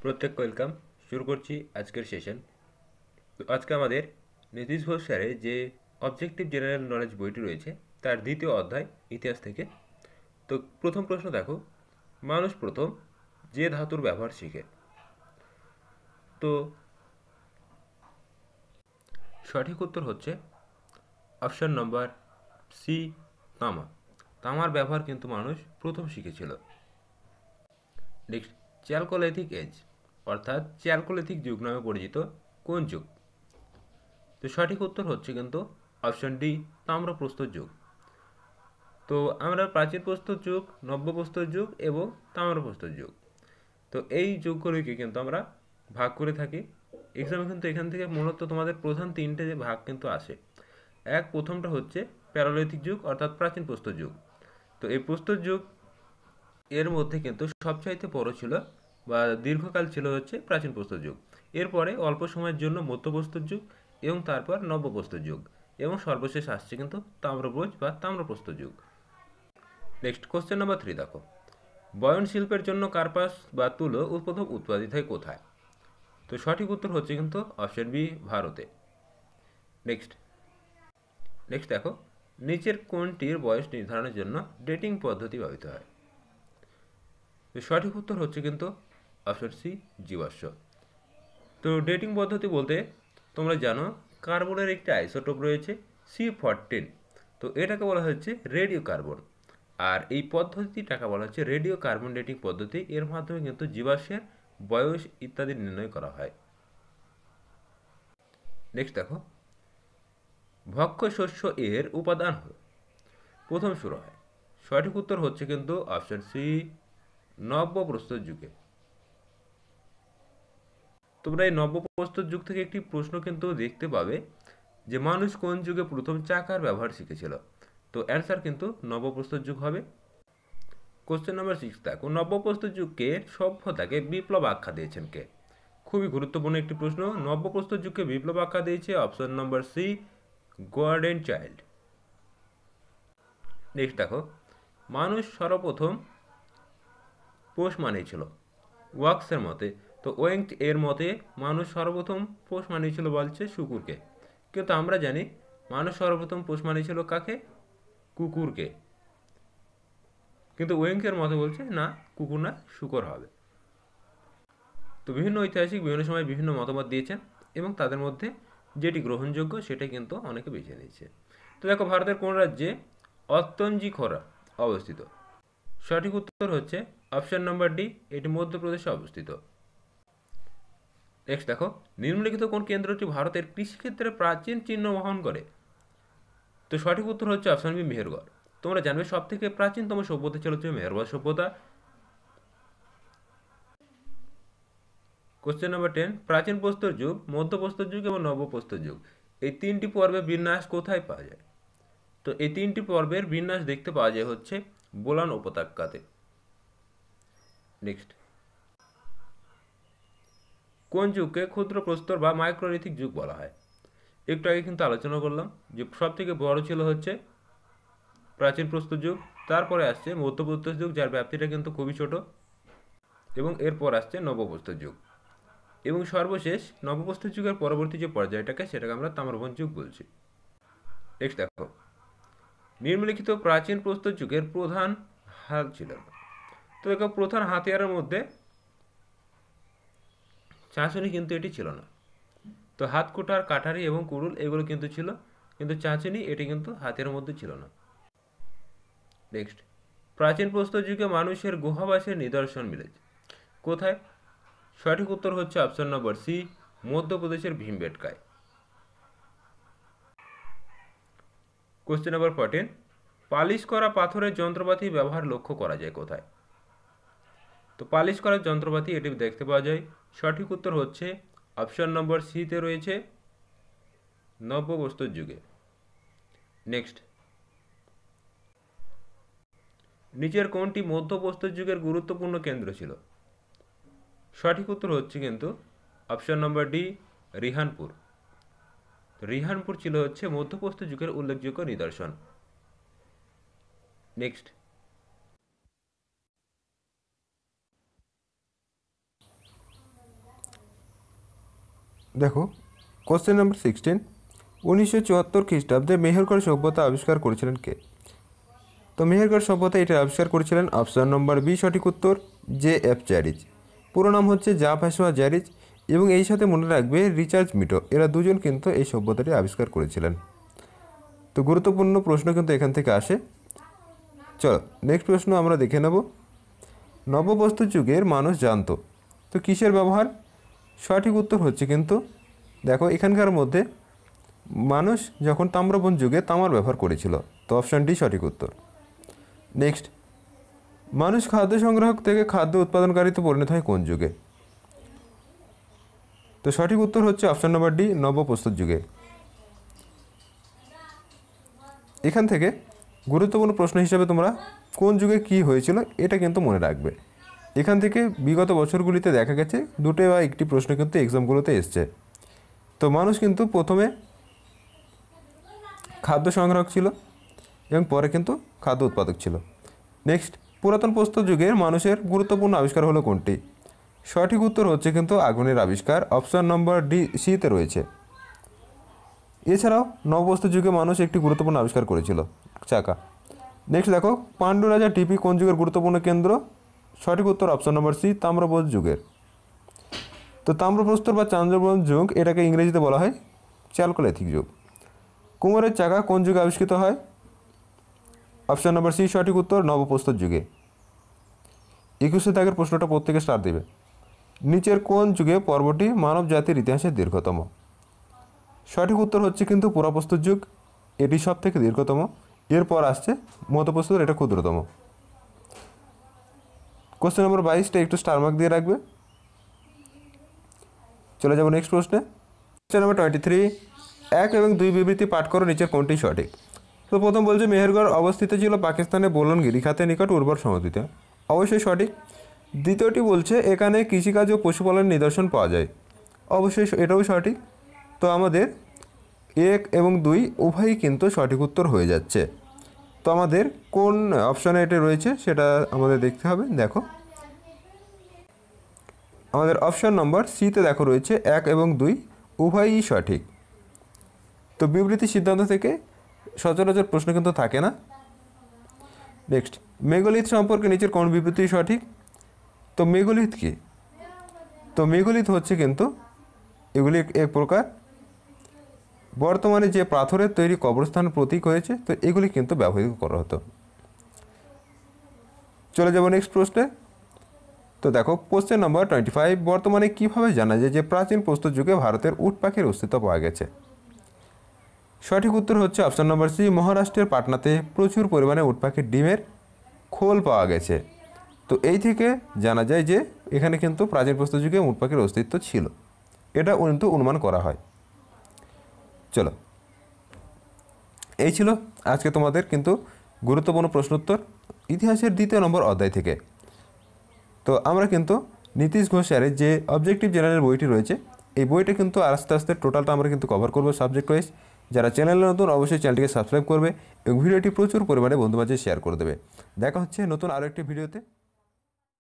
প্রত্যেক ওয়েলকাম। শুরু করছি আজকের সেশন। তো আজকে আমাদের নীতিশ ঘোষ স্যারের যে অবজেক্টিভ জেনারেল নলেজ বইটি রয়েছে তার দ্বিতীয় অধ্যায় ইতিহাস থেকে। তো প্রথম প্রশ্ন দেখো, মানুষ প্রথম যে ধাতুর ব্যবহার শিখে? তো সঠিক উত্তর হচ্ছে অপশন নম্বর সি, তামা। তামার ব্যবহার কিন্তু মানুষ প্রথম শিখেছিল। নেক্সট, চ্যালকোলিথিক এজ অর্থাৎ চ্যালকোলিথিক যুগ নামে পরিচিত কোন যুগ? তো সঠিক উত্তর হচ্ছে কিন্তু অপশন ডি, তাম্রপ্রস্তর যুগ। তো আমরা প্রাচীন প্রস্তর যুগ, নব্য প্রস্তর যুগ এবং তাম্রপ্রস্তর যুগ, তো এই যুগগুলিকে কিন্তু আমরা ভাগ করে থাকি। এক্সামে কিন্তু এখান থেকে মূলত তোমাদের প্রধান তিনটে যে ভাগ কিন্তু আসে। প্রথমটা হচ্ছে প্যারালিথিক যুগ অর্থাৎ প্রাচীন প্রস্তর যুগ। তো এই প্রস্তর যুগ এর মধ্যে কিন্তু সবচাইতে বড় ছিল বা দীর্ঘকাল ছিল হচ্ছে প্রাচীন প্রস্তর যুগ। এরপরে অল্প সময়ের জন্য মধ্যপ্রস্তর যুগ এবং তারপর নব্যপ্রস্তর যুগ এবং সর্বশেষ আসছে কিন্তু তাম্রব্রজ বা তাম্রপ্রস্তর যুগ। নেক্সট কোশ্চেন নাম্বার 3 দেখো, বয়ন শিল্পের জন্য কার্পাস বা তুলো প্রথম উৎপাদিত হয় কোথায়? তো সঠিক উত্তর হচ্ছে কিন্তু অপশন বি, ভারতে। নেক্সট নেক্সট দেখো, নিচের কোনটির বয়স নির্ধারণের জন্য ডেটিং পদ্ধতি ব্যবহৃত হয়? তো সঠিক উত্তর হচ্ছে কিন্তু অপশন সি, জীবাশ্ম। তো ডেটিং পদ্ধতি বলতে তোমরা জানো কার্বনের একটি আইসোটোপ রয়েছে C14। তো এটাকে বলা হচ্ছে রেডিও কার্বন, আর এই পদ্ধতিটাকে বলা হচ্ছে রেডিও কার্বন ডেটিং পদ্ধতি। এর মাধ্যমে কিন্তু জীবাশ্মের বয়স ইত্যাদি নির্ণয় করা হয়। নেক্সট দেখো, ভক্ষ্য শস্য এর উপাদান প্রথম শুরু হয়? সঠিক উত্তর হচ্ছে কিন্তু অপশন সি, নব্যপ্রস্তর যুগে। তোমরা এই নব্যপ্রস্তর যুগ থেকে একটি প্রশ্ন কিন্তু দেখতে পাবে যে মানুষ কোন যুগে প্রথম চাকার ব্যবহার শিখেছিল? তো অ্যান্সার কিন্তু নব্যপ্রস্তর যুগ হবে। কোশ্চেন নাম্বার 6 দেখো, নব্যপ্রস্তর যুগকে সভ্যতাকে বিপ্লব আখ্যা দিয়েছেন কে? খুবই গুরুত্বপূর্ণ একটি প্রশ্ন। নব্যপ্রস্তর যুগকে বিপ্লব আখ্যা দিয়েছে option number C, Gordon Childe. Next দেখো, মানুষ সর্বপ্রথম পোষ মানিয়েছিল ওয়াক্সের মতে। তো ওয়েং এর মতে মানুষ সর্বপ্রথম পোষ মানিয়েছিল বলছে শুকুরকে, কিন্তু আমরা জানি মানুষ সর্বপ্রথম পোষ মানিয়েছিল কাকে? কুকুরকে। কিন্তু ওয়েঙ্কের মতে বলছে না, কুকুর না, শুকর হবে। তো বিভিন্ন ঐতিহাসিক বিভিন্ন সময় বিভিন্ন মতামত দিয়েছেন এবং তাদের মধ্যে যেটি গ্রহণযোগ্য সেটাই কিন্তু অনেকে বেছে নিয়েছে। তো দেখো, ভারতের কোন রাজ্যে অত্তঞ্জি খোরা অবস্থিত? সঠিক উত্তর হচ্ছে অপশন নাম্বার ডি, এটি মধ্যপ্রদেশে অবস্থিত। নেক্সট দেখো, নিম্নলিখিত কোন কেন্দ্রটি ভারতের কৃষিক্ষেত্রে প্রাচীন চিহ্ন বহন করে? তো সঠিক উত্তর হচ্ছে অপশন বি, মেহেরগড়। তোমরা জানবে সব থেকে প্রাচীনতম সভ্যতা ছিল হচ্ছে মেহেরগড় সভ্যতা। কোশ্চেন নাম্বার 10, প্রাচীন প্রস্তর যুগ, মধ্যপ্রস্তর যুগ এবং নবপ্রস্তর যুগ, এই তিনটি পর্বের বিন্যাস কোথায় পাওয়া যায়? তো এই তিনটি পর্বের বিন্যাস দেখতে পাওয়া যায় হচ্ছে বোলান উপত্যকাতে। নেক্সট, কোন যুগকে ক্ষুদ্র প্রস্তর বা মাইক্রোলিথিক যুগ বলা হয়? একটু আগে কিন্তু আলোচনা করলাম যে সব থেকে বড় ছিল হচ্ছে প্রাচীন প্রস্তর যুগ, তারপরে আসছে মধ্যপ্রস্তর যুগ যার ব্যাপ্তিটা কিন্তু খুবই ছোট, এবং এরপর আসছে নবপ্রস্তর যুগ, এবং সর্বশেষ নবপ্রস্তর যুগের পরবর্তী যে পর্যায়টাকে সেটাকে আমরা তাম্রবন্ত যুগ বলছি। নেক্সট দেখো, নিম্নলিখিত প্রাচীন প্রস্তর যুগের প্রধান হাল ছিল না? তো দেখো, প্রধান হাতিয়ারের মধ্যে চাঁচুনি কিন্তু এটি ছিল না। তো হাতকুটার, কাঠারি এবং কুড়ুল এগুলো কিন্তু ছিল, কিন্তু চাঁচুনি এটি কিন্তু হাতিয়ারের মধ্যে ছিল না। নেক্সট, প্রাচীন প্রস্তর যুগে মানুষের গুহাবাসের নিদর্শন মিলেছে কোথায়? সঠিক উত্তর হচ্ছে অপশন নম্বর সি, মধ্যপ্রদেশের ভীমবেটকায়। কোশ্চেন নাম্বার 14, পালিশ করা পাথরের যন্ত্রপাতি ব্যবহার লক্ষ্য করা যায় কোথায়? তো পালিশ করার যন্ত্রপাতি এটি দেখতে পাওয়া যায়। সঠিক উত্তর হচ্ছে অপশন নম্বর সিতে রয়েছে নব্যপ্রস্তর যুগে। নেক্সট, নিচের কোনটি মধ্যপ্রস্তর যুগের গুরুত্বপূর্ণ কেন্দ্র ছিল? সঠিক উত্তর হচ্ছে কিন্তু অপশন নম্বর ডি, রিহানপুর। রিহানপুর ছিল হচ্ছে মধ্যপ্রস্তর যুগের উল্লেখযোগ্য নিদর্শন। নেক্সট, দেখো কোশ্চেন নাম্বার 16, 1974 খ্রিস্টাব্দে মেহেরগড় সভ্যতা আবিষ্কার করেছিলেন কে? তো মেহেরগড় সভ্যতা এটা আবিষ্কার করেছিলেন অপশান নম্বর বি সঠিক উত্তর J.F. জ্যারিজ। পুরো নাম হচ্ছে জা ভাসোয়া জ্যারিজ এবং এই সাথে মনে রাখবে রিচার্ড মিটো, এরা দুজন কিন্তু এই সভ্যতাটি আবিষ্কার করেছিলেন। তো গুরুত্বপূর্ণ প্রশ্ন কিন্তু এখান থেকে আসে। চলো নেক্সট প্রশ্ন আমরা দেখে নেব। নববস্তু যুগের মানুষ জানতো তো কিসের ব্যবহার? সঠিক উত্তর হচ্ছে কিন্তু দেখো এখানকার মধ্যে মানুষ যখন তাম্রবন যুগে তামার ব্যবহার করেছিল, তো অপশান ডি সঠিক উত্তর। নেক্সট, মানুষ খাদ্য সংগ্রাহক থেকে খাদ্য উৎপাদনকারীতে পরিণত হয় কোন যুগে? তো সঠিক উত্তর হচ্ছে অপশান নম্বর ডি নবপ্রস্তর যুগে। এখান থেকে গুরুত্বপূর্ণ প্রশ্ন হিসেবে তোমরা কোন যুগে কি হয়েছিল এটা কিন্তু মনে রাখবে। এখান থেকে বিগত বছরগুলিতে দেখা গেছে দুটো বা একটি প্রশ্ন কিন্তু এক্সামগুলোতে এসছে। তো মানুষ কিন্তু প্রথমে খাদ্য সংগ্রাহক ছিল এবং পরে কিন্তু খাদ্য উৎপাদক ছিল। নেক্সট, পুরাতন প্রস্তর যুগের মানুষের গুরুত্বপূর্ণ আবিষ্কার হলো কোনটি? সঠিক উত্তর হচ্ছে কিন্তু আগুনের আবিষ্কার, অপশান নম্বর ডি সিতে রয়েছে। এছাড়াও নবপ্রস্তর যুগে মানুষ একটি গুরুত্বপূর্ণ আবিষ্কার করেছিল, চাকা। নেক্সট দেখো, পাণ্ডু রাজা টিপি কোন যুগের গুরুত্বপূর্ণ কেন্দ্র? সঠিক উত্তর অপশান নম্বর সি তাম্রপদ যুগের। তো তাম্রপ্রস্তর বা চান্দ্রপদ যুগ এটাকে ইংরেজিতে বলা হয় চ্যালকোলিথিক যুগ। কুমোরের চাকা কোন যুগে আবিষ্কৃত হয়? অপশান নম্বর সি সঠিক উত্তর নবপ্রস্তর যুগে। 21 দাগের প্রশ্নটা প্রত্যেকে স্টার দেবে। নিচের কোন যুগে পর্বটি মানব জাতির ইতিহাসে দীর্ঘতম? সঠিক উত্তর হচ্ছে কিন্তু পুরাপ্রস্তর যুগ, এটি সব থেকে দীর্ঘতম। এরপর আসছে মধ্যপ্রস্তর, এটা ক্ষুদ্রতম। কোশ্চেন নম্বর 22টা একটু স্টার মার্ক দিয়ে রাখবে। চলে যাব নেক্সট প্রশ্নে। কোশ্চেন নম্বর 23, 1 এবং 2 বিবৃতি পাঠ করো, নিচের কোনটি সঠিক? তো প্রথম বলছে মেহেরগড় অবস্থিত ছিল পাকিস্তানের বোলন গিরিখাতের নিকট উর্বর সমভূমিতে, অবশ্যই সঠিক। দ্বিতীয়টি বলছে এখানে কৃষিকাজ ও পশুপালনের নিদর্শন পাওয়া যায়, অবশ্যই এটাও সঠিক। তো আমাদের 1 এবং 2 উভয়ই কিন্তু সঠিক উত্তর হয়ে যাচ্ছে। তো আমাদের কোন অপশানে এটা রয়েছে সেটা আমাদের দেখতে হবে। দেখো আমাদের অপশান নম্বর সিতে দেখো রয়েছে 1 এবং 2 উভয়ই সঠিক। তো বিবৃতি সিদ্ধান্ত থেকে সচরাচর প্রশ্ন কিন্তু থাকে না। নেক্সট, মেঘলিথ সম্পর্কে নিচের কোন বিবৃতি সঠিক? তো মেঘলিথ কি? তো মেঘলিথ হচ্ছে কিন্তু এগুলি এক প্রকার বর্তমানে যে পাথরের তৈরি কবরস্থানের প্রতীক হয়েছে, তো এগুলি কিন্তু ব্যবহৃত করা হতো। চলে যাব নেক্সট প্রশ্নে। তো দেখো কোশ্চেন নম্বর 25, বর্তমানে কিভাবে জানা যায় যে প্রাচীন প্রস্তর যুগে ভারতের উট পাখির অস্তিত্ব পাওয়া গেছে? সঠিক উত্তর হচ্ছে অপশান নম্বর সি মহারাষ্ট্রের পাটনাতে প্রচুর পরিমাণে উট পাখির ডিমের খোল পাওয়া গেছে। তো এই থেকে জানা যায় যে এখানে কিন্তু প্রাচীন প্রস্তর যুগে উট পাখির অস্তিত্ব ছিল, এটা কিন্তু অনুমান করা হয়। চলো, এই ছিল আজকে তোমাদের কিন্তু গুরুত্বপূর্ণ প্রশ্নোত্তর ইতিহাসের 2 নম্বর অধ্যায় থেকে। তো আমরা কিন্তু নীতিশ ঘোষ স্যারের যে অবজেক্টিভ জেনারেল বইটি রয়েছে, এই বইটা কিন্তু আস্তে আস্তে টোটালটা আমরা কিন্তু কভার করবো সাবজেক্ট ওয়াইজ। যারা চ্যানেলে নতুন অবশ্যই চ্যানেলটিকে সাবস্ক্রাইব করবে এবং ভিডিওটি প্রচুর পরিমাণে বন্ধুবান্ধব শেয়ার করে দেবে। দেখা হচ্ছে নতুন আরও একটি ভিডিওতে।